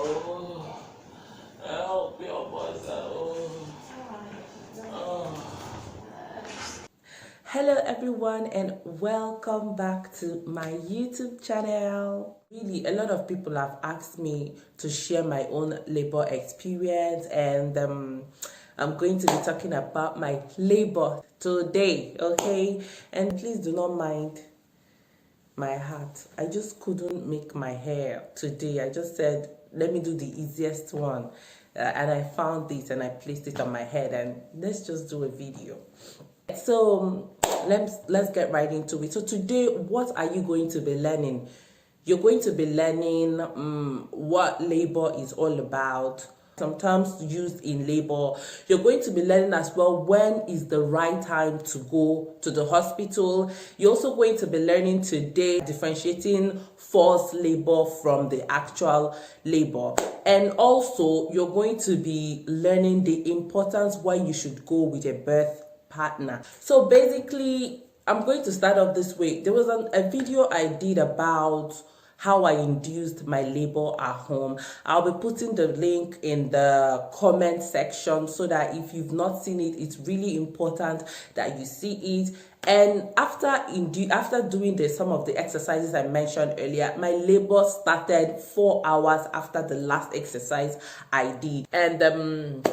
Oh, help your mother. Hello everyone and welcome back to my YouTube channel. Really, a lot of people have asked me to share my own labor experience, and I'm going to be talking about my labor today, okay? And please do not mind my hat. I just couldn't make my hair today. I just said, let me do the easiest one. And I found this and I placed it on my head, and let's just do a video. So let's get right into it. So today, what are you going to be learning? You're going to be learning what labor is all about. Sometimes used in labor. You're going to be learning as well when is the right time to go to the hospital. You're also going to be learning today differentiating false labor from the actual labor. And also you're going to be learning the importance why you should go with a birth partner. So basically, I'm going to start off this way. There was a video I did about how I induced my labor at home. I'll be putting the link in the comment section so that if you've not seen it, it's really important that you see it. And after doing some of the exercises I mentioned earlier, my labor started 4 hours after the last exercise I did. And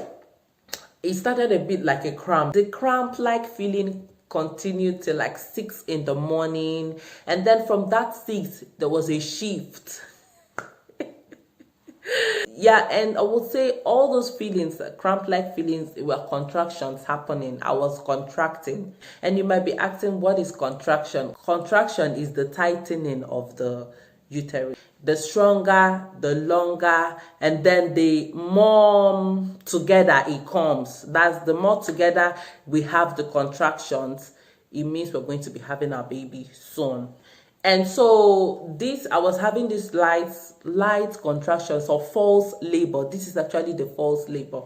it started a bit like a cramp. The cramp-like feeling continued till like 6 in the morning, and then from that 6 there was a shift. Yeah, and I would say all those feelings, cramp-like feelings, were contractions happening. I was contracting. And you might be asking, what is contraction? Contraction is the tightening of the uterus. The stronger, the longer, and then the more together it comes. That's the more together we have the contractions, it means we're going to be having our baby soon. And so I was having these light contractions or false labor. This is actually the false labor.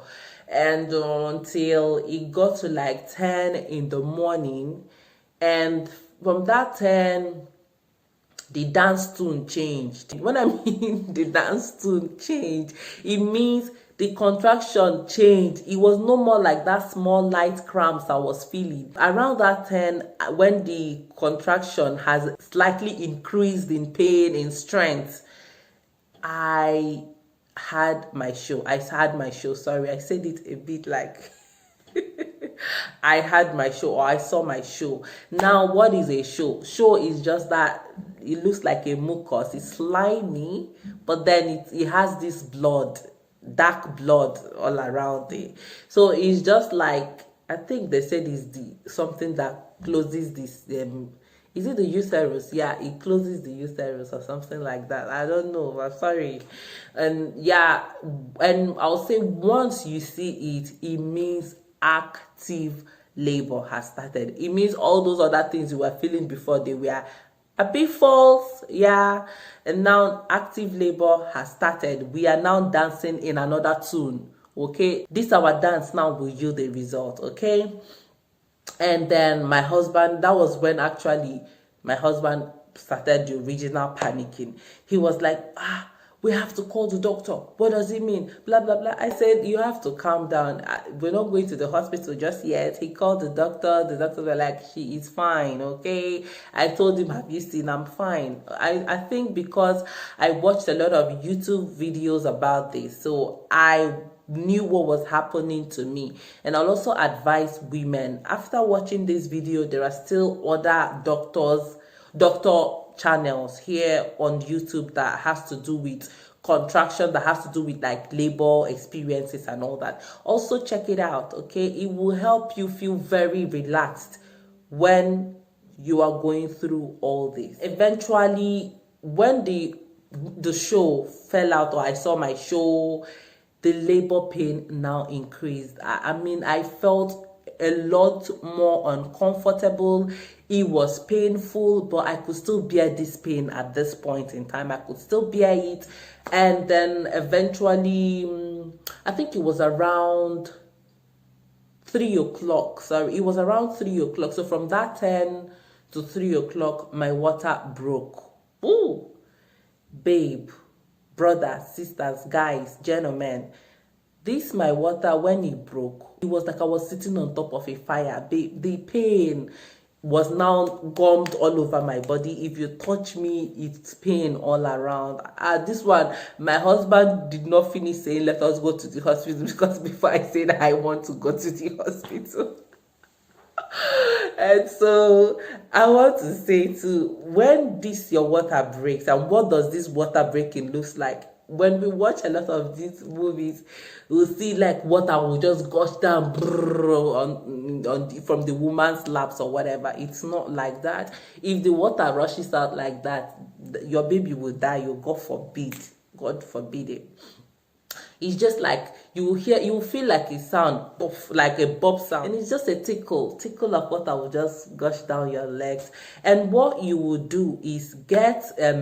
And until it got to like 10 in the morning. And from that 10, the dance tune changed. When I mean the dance tune changed, it means the contraction changed. It was no more like that small light cramps I was feeling. Around that 10, when the contraction has slightly increased in pain, in strength, I had my show. Sorry, I said it a bit like I had my show, or I saw my show. Now, what is a show? Show is just that it looks like a mucus. It's slimy, but then it has this blood, dark blood all around it. So it's just like, I think they said it's something that closes this. Is it the uterus? Yeah, it closes the uterus or something like that. I don't know. I'm sorry. And yeah, and I'll say once you see it, it means active labor has started. It means all those other things you were feeling before, they were a bit false, yeah, and now active labor has started. We are now dancing in another tune, okay? This our dance now will yield a result, okay? And then my husband, that was when actually my husband started the original panicking. He was like, we have to call the doctor. What does it mean? Blah, blah, blah. I said, you have to calm down. We're not going to the hospital just yet. He called the doctor. The doctor was like, she is fine, okay? I told him, have you seen? I'm fine. I think because I watched a lot of YouTube videos about this, so I knew what was happening to me. And I'll also advise women, after watching this video, there are still other doctor channels here on YouTube that has to do with contraction, that has to do with like labor experiences and all that. Also check it out, okay? It will help you feel very relaxed when you are going through all this. Eventually, when the show fell out, or I saw my show, the labor pain now increased. I mean, I felt a lot more uncomfortable. It was painful, but I could still bear this pain at this point in time. I could still bear it. And then eventually, I think it was around 3 o'clock. Sorry, it was around 3 o'clock. So from that 10 to 3 o'clock, my water broke. Ooh, babe, Brothers, sisters, guys, gentlemen, this my water, when it broke, it was like I was sitting on top of a fire. The pain was now gummed all over my body. If you touch me, it's pain all around. This one, my husband did not finish saying let us go to the hospital, because before I said I want to go to the hospital. And so I want to say too, when this your water breaks, and what does this water breaking looks like? When we watch a lot of these movies, we'll see like water will just gush down from the woman's laps or whatever. It's not like that. If the water rushes out like that, your baby will die. You God forbid it. It's just like you feel like a sound, like a bob sound, and it's just a tickle of water will just gush down your legs. And what you will do is get a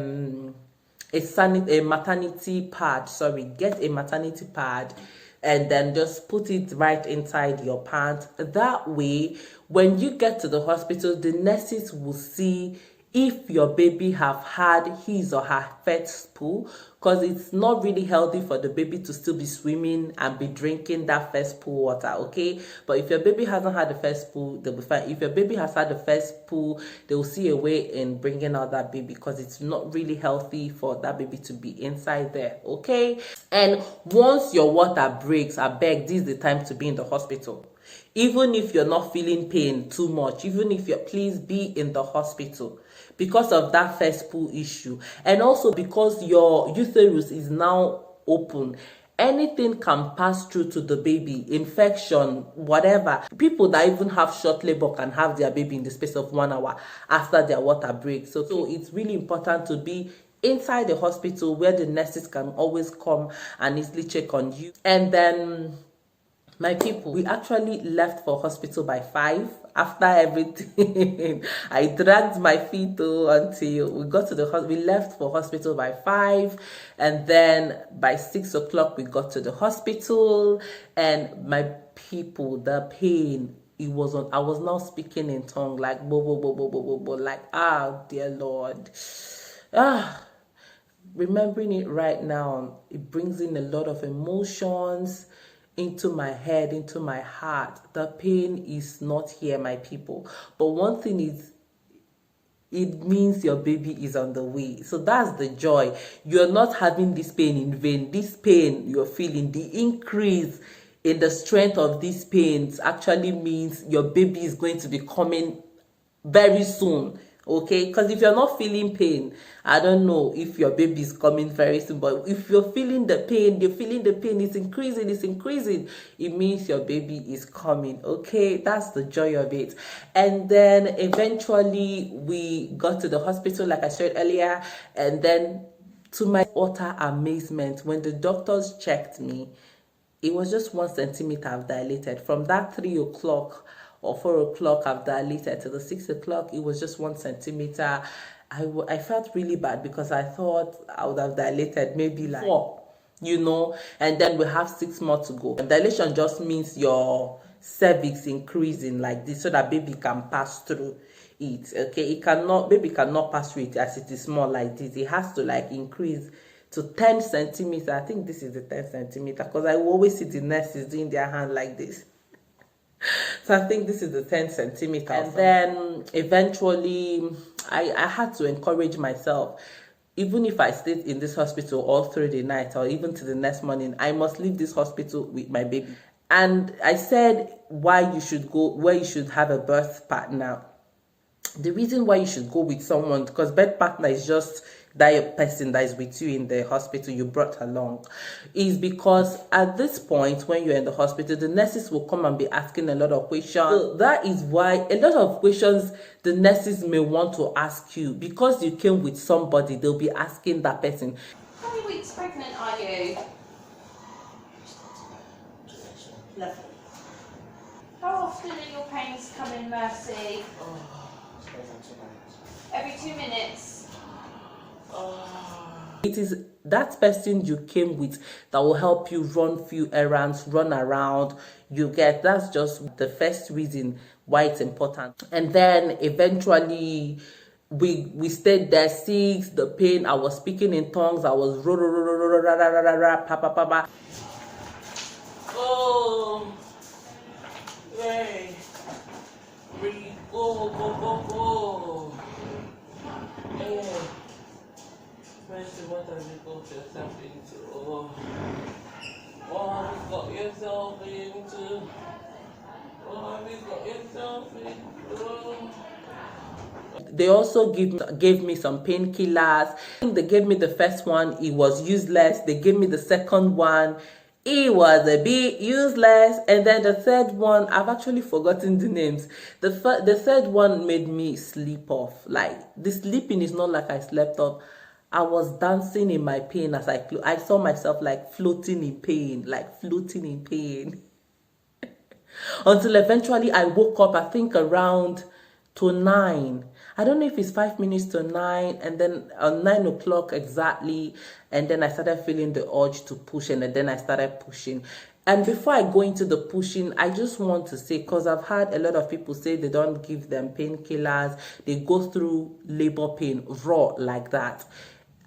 maternity pad. Get a maternity pad, and then just put it right inside your pants. That way, when you get to the hospital, the nurses will see if your baby have had his or her first poo, because it's not really healthy for the baby to still be swimming and be drinking that first poo water, okay? But if your baby hasn't had the first poo, they'll be fine. If your baby has had the first poo, they'll see a way in bringing out that baby, because it's not really healthy for that baby to be inside there, okay? And once your water breaks, I beg, this is the time to be in the hospital. Even if you're not feeling pain too much, even if please be in the hospital, because of that first poo issue. And also because your uterus is now open, anything can pass through to the baby, infection, whatever. People that even have short labor can have their baby in the space of 1 hour after their water breaks. So it's really important to be inside the hospital, where the nurses can always come and easily check on you. And then, my people, we actually left for hospital by 5. After everything, I dragged my feet until we got to the hospital. We left for hospital by 5, and then by 6 o'clock we got to the hospital. And my people, the pain, it was on. I was now speaking in tongue, like bo bo bo bo bo bo bo, like dear Lord, remembering it right now, it brings in a lot of emotions into my head, into my heart. The pain is not here, my people. But one thing is, it means your baby is on the way. So that's the joy. You're not having this pain in vain. This pain you're feeling, the increase in the strength of these pains actually means your baby is going to be coming very soon. Okay, because if you're not feeling pain, I don't know if your baby is coming very soon. But if you're feeling the pain, it's increasing, it means your baby is coming. Okay, that's the joy of it. And then eventually we got to the hospital, like I said earlier. And then, to my utter amazement, when the doctors checked me, it was just 1 centimeter I've dilated. From that 3 o'clock or 4 o'clock I've dilated to the 6 o'clock, it was just 1 centimeter. I felt really bad, because I thought I would have dilated maybe like 4, and then we have 6 more to go. And dilation just means your cervix increasing like this, so that baby can pass through it. Okay, baby cannot pass through it as it is small like this. It has to like increase to 10 centimeters. I think this is the 10 centimeter, because I always see the nurses doing their hand like this. So I think this is the 10 centimeter. And then eventually I had to encourage myself. Even if I stayed in this hospital all through the night, or even to the next morning, I must leave this hospital with my baby. And I said where you should have a birth partner. The reason why you should go with someone, because birth partner is just that person that is with you in the hospital you brought along, is because at this point when you're in the hospital, the nurses will come and be asking a lot of questions. So that is why a lot of questions the nurses may want to ask you, because you came with somebody, they'll be asking that person. How many weeks pregnant are you? Lovely. How often are your pains coming, Mercy? Every 2 minutes. It is that person you came with that will help you run few errands, run around. That's just the first reason why it's important. And then eventually we stayed there 6. The pain, I was speaking in tongues, I was ro ro ro ro ro ra ra ra ra ra pa pa pa pa. Oh, hey, really go go go go. Hey, what have you got yourself into? Oh, what have you got yourself into? What have you got yourself into? They also gave me some painkillers. They gave me the first one, it was useless. They gave me the second one, it was a bit useless. And then the third one, I've actually forgotten the names. The third one made me sleep off. Like, the sleeping is not like I slept off. I was dancing in my pain as I saw myself like floating in pain, until eventually I woke up, I think around to 9. I don't know if it's 5 minutes to 9, and then 9 o'clock exactly, and then I started feeling the urge to push, and then I started pushing. And before I go into the pushing, I just want to say, because I've had a lot of people say they don't give them painkillers, they go through labor pain raw like that.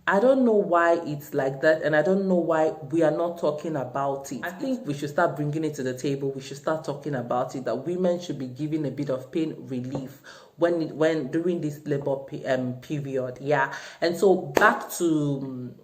I don't know why it's like that, and I don't know why we are not talking about it. I think we should start bringing it to the table. We should start talking about it, that women should be given a bit of pain relief when during this labor period. Yeah. And so back to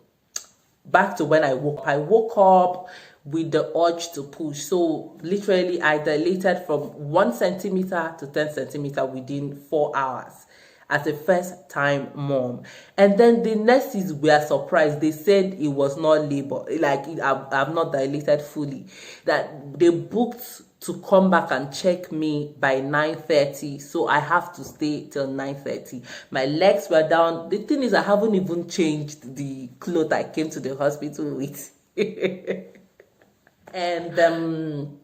when I woke up with the urge to push. So literally I dilated from 1 centimeter to 10 centimeter within 4 hours as a first-time mom. And then the nurses were surprised. They said it was not labor, like I'm not dilated fully. That they booked to come back and check me by 9:30, so I have to stay till 9:30. My legs were down. The thing is, I haven't even changed the clothes I came to the hospital with. And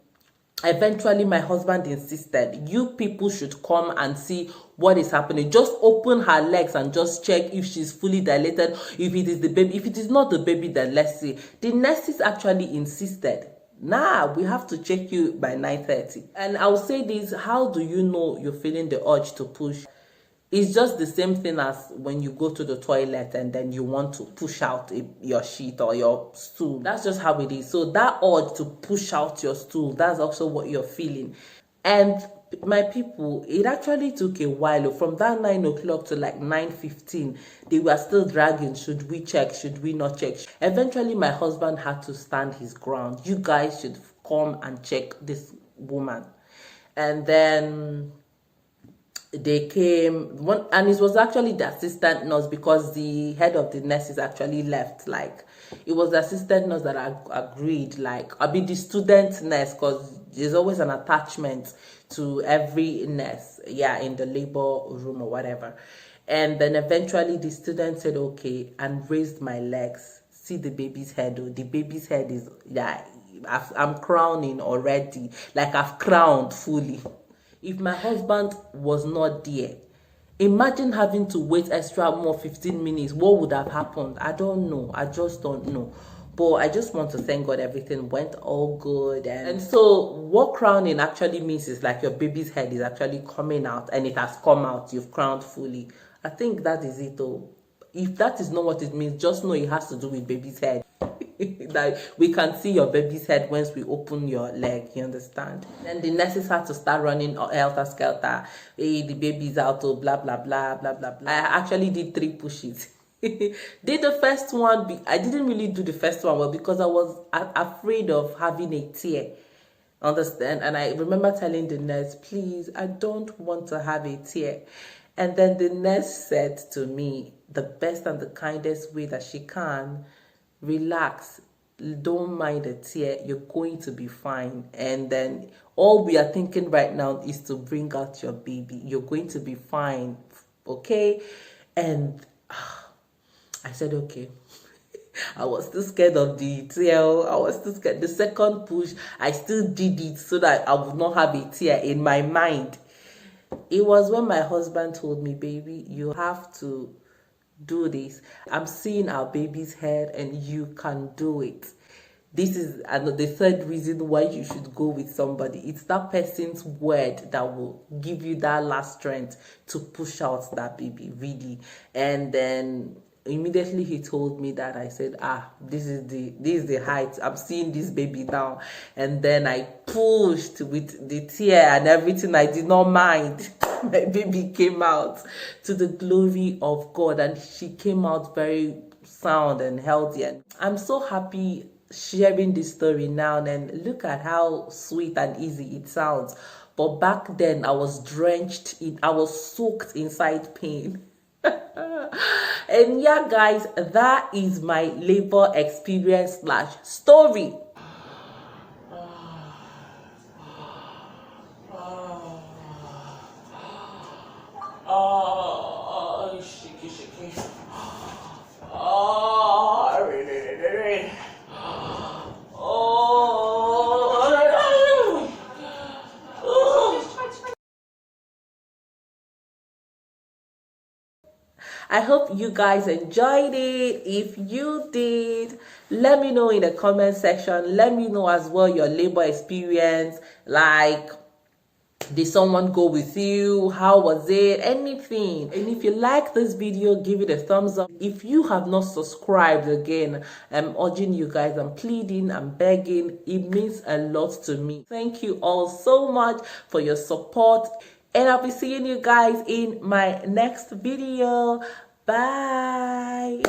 eventually my husband insisted, you people should come and see what is happening. Just open her legs and just check if she's fully dilated, if it is the baby. If it is not the baby, then let's see. The nurses actually insisted, nah, we have to check you by 9:30. And I'll say this, how do you know you're feeling the urge to push? It's just the same thing as when you go to the toilet and then you want to push out your shit or your stool. That's just how it is. So that urge to push out your stool, that's also what you're feeling. And my people, it actually took a while. From that 9 o'clock to like 9:15, they were still dragging. Should we check? Should we not check? Eventually, my husband had to stand his ground. You guys should come and check this woman. And then they came, and it was actually the assistant nurse, because the head of the nurses actually left. Like, it was the assistant nurse that agreed, like, I'll be the student nurse, because there's always an attachment to every nurse, yeah, in the labor room or whatever. And then eventually the student said okay, and raised my legs. See the baby's head. Oh, the baby's head is, yeah, I'm crowning already, like I've crowned fully. If my husband was not there, imagine having to wait extra more 15 minutes. What would have happened? I don't know. I just don't know. But I just want to thank God everything went all good. And so what crowning actually means is like your baby's head is actually coming out, and it has come out. You've crowned fully. I think that is it though. If that is not what it means, just know it has to do with baby's head. That we can see your baby's head once we open your leg, you understand? Then the nurses had to start running helter skelter. Hey, the baby's out, oh, blah blah blah blah blah blah. I actually did 3 pushes. Did the first one. I didn't really do the first one well because I was afraid of having a tear. Understand? And I remember telling the nurse, please, I don't want to have a tear. And then the nurse said to me, the best and the kindest way that she can, relax, don't mind a tear, you're going to be fine. And then all we are thinking right now is to bring out your baby. You're going to be fine, okay? And I said okay. I was still scared of the tear. I was still scared. The second push, I still did it so that I would not have a tear in my mind. It was when my husband told me, baby, you have to do this. I'm seeing our baby's head and you can do it. this is the third reason why you should go with somebody. It's that person's word that will give you that last strength to push out that baby, really. And then immediately he told me that, I said, this is the height. I'm seeing this baby now. And then I pushed with the tear and everything. I did not mind. My baby came out to the glory of God, and she came out very sound and healthy. And I'm so happy sharing this story now, and look at how sweet and easy it sounds. But back then I was soaked inside pain. And yeah, guys, that is my labor experience / story. Shaky, shaky. I hope you guys enjoyed it. If you did, let me know in the comment section. Let me know as well your labor experience. Like, did someone go with you? How was it? Anything. And if you like this video, give it a thumbs up. If you have not subscribed, again, I'm urging you guys, I'm pleading, I'm begging. It means a lot to me. Thank you all so much for your support. And I'll be seeing you guys in my next video. Bye.